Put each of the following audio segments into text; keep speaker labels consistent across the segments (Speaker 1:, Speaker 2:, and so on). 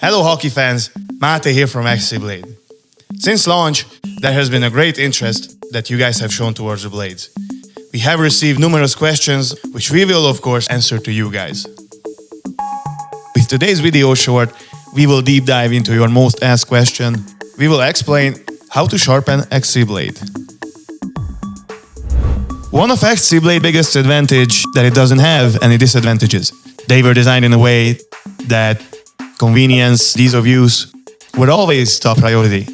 Speaker 1: Hello hockey fans, Mate here from XCBlade. Since launch, there has been a great interest that you guys have shown towards the blades. We have received numerous questions, which we will of course answer to you guys. With today's video short, we will deep dive into your most asked question. We will explain how to sharpen XCBlade. One of XCBlade's biggest advantage that it doesn't have any disadvantages. They were designed in a way that convenience, ease of use were always top priority.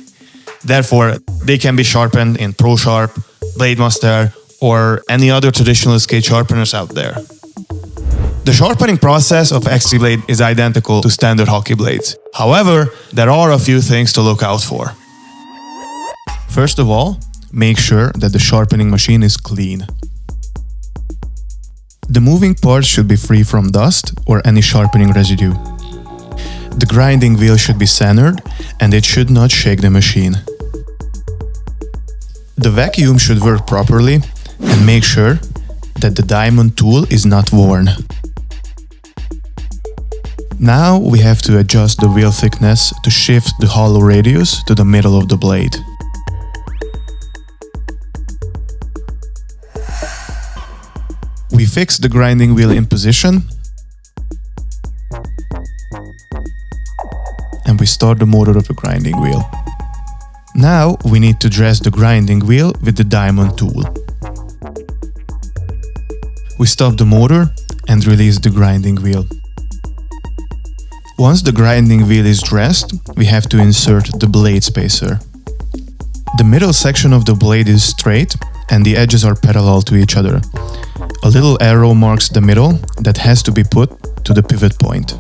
Speaker 1: Therefore, they can be sharpened in ProSharp, BladeMaster, or any other traditional skate sharpeners out there. The sharpening process of XCBlade is identical to standard hockey blades. However, there are a few things to look out for. First of all, make sure that the sharpening machine is clean. The moving parts should be free from dust or any sharpening residue. The grinding wheel should be centered and it should not shake the machine. The vacuum should work properly and make sure that the diamond tool is not worn. Now we have to adjust the wheel thickness to shift the hollow radius to the middle of the blade. We fix the grinding wheel in position and we start the motor of the grinding wheel. Now we need to dress the grinding wheel with the diamond tool. We stop the motor and release the grinding wheel. Once the grinding wheel is dressed, we have to insert the blade spacer. The middle section of the blade is straight and the edges are parallel to each other. A little arrow marks the middle that has to be put to the pivot point.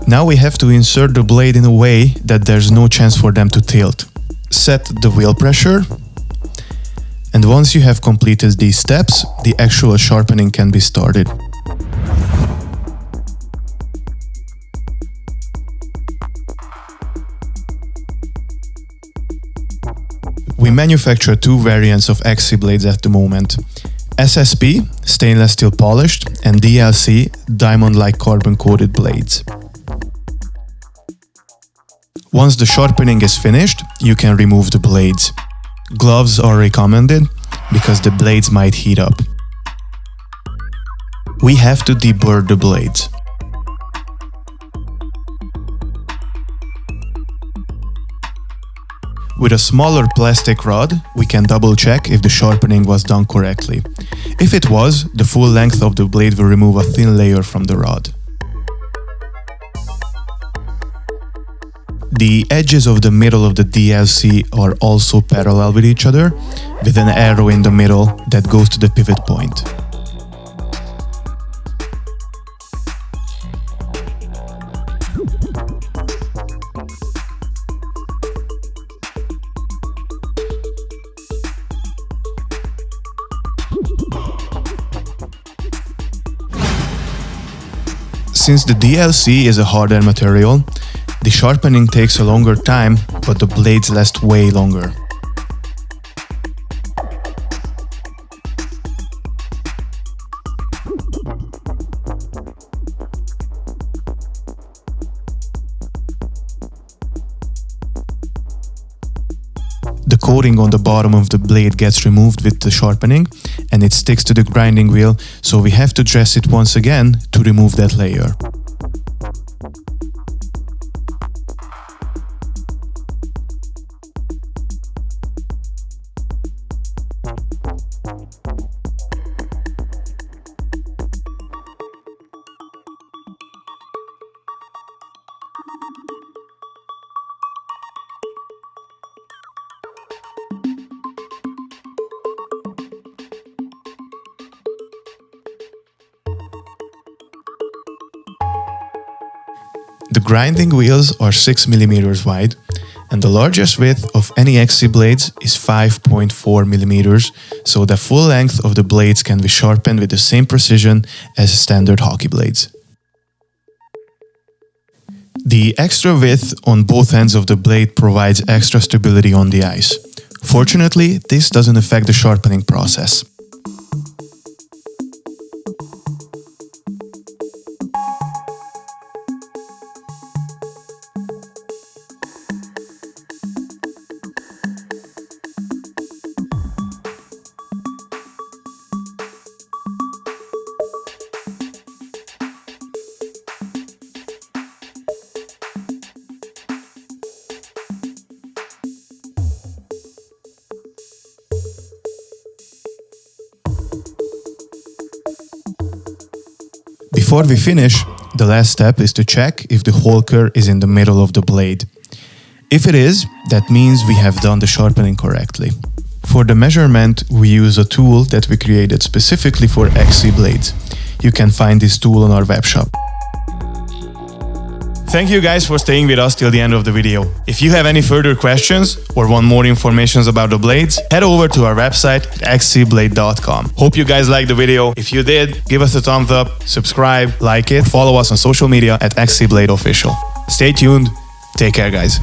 Speaker 1: Now we have to insert the blade in a way that there's no chance for them to tilt. Set the wheel pressure, and once you have completed these steps, the actual sharpening can be started. We manufacture two variants of XCBlades at the moment. SSP, stainless steel polished, and DLC, diamond-like carbon-coated blades. Once the sharpening is finished, you can remove the blades. Gloves are recommended because the blades might heat up. We have to deburr the blades. With a smaller plastic rod, we can double check if the sharpening was done correctly. If it was, the full length of the blade will remove a thin layer from the rod. The edges of the middle of the DLC are also parallel with each other, with an arrow in the middle that goes to the pivot point. Since the DLC is a harder material, the sharpening takes a longer time, but the blades last way longer. The coating on the bottom of the blade gets removed with the sharpening and it sticks to the grinding wheel, so we have to dress it once again to remove that layer. The grinding wheels are 6 mm wide, and the largest width of any XCBlades is 5.4 mm, so the full length of the blades can be sharpened with the same precision as standard hockey blades. The extra width on both ends of the blade provides extra stability on the ice. Fortunately, this doesn't affect the sharpening process. Before we finish, the last step is to check if the holker is in the middle of the blade. If it is, that means we have done the sharpening correctly. For the measurement, we use a tool that we created specifically for XCBlades. You can find this tool on our webshop. Thank you guys for staying with us till the end of the video. If you have any further questions or want more information about the blades, head over to our website at XCBlade.com. Hope you guys liked the video. If you did, give us a thumbs up, subscribe, like it, follow us on social media at XCBlade Official. Stay tuned. Take care, guys.